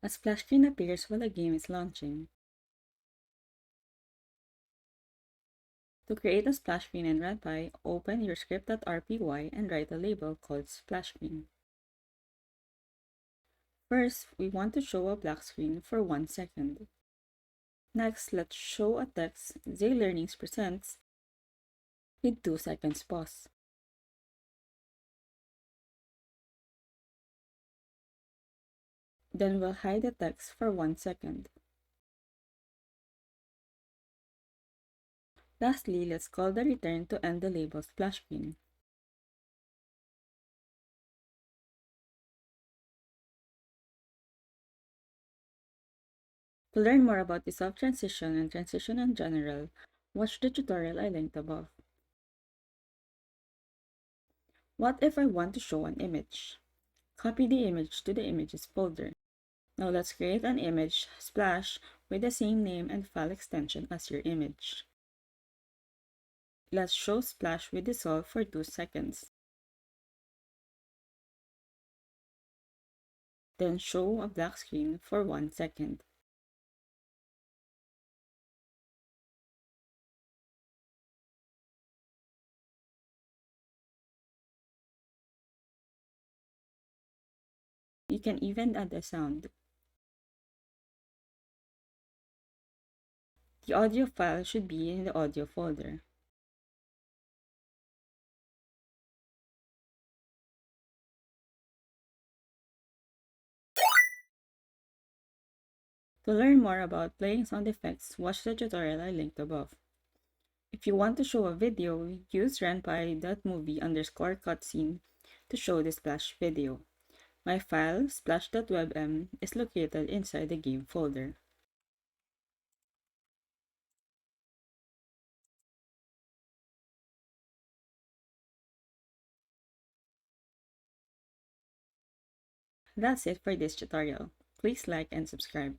A splash screen appears while a game is launching. To create a splash screen in Renpy, open your script.rpy and write a label called splash screen. First, we want to show a black screen for 1 second. Next, let's show a text Z Learnings presents with 2 seconds pause. Then we'll hide the text for 1 second. Lastly, let's call the return to end the label splash screen. To learn more about the soft transition and transition in general, watch the tutorial I linked above. What if I want to show an image? Copy the image to the images folder. Now let's create an image splash with the same name and file extension as your image. Let's show splash with dissolve for 2 seconds. Then show a black screen for 1 second. You can even add a sound. The audio file should be in the audio folder. To learn more about playing sound effects, watch the tutorial I linked above. If you want to show a video, use renpy.movie_cutscene to show the splash video. My file, splash.webm, is located inside the game folder. That's it for this tutorial. Please like and subscribe.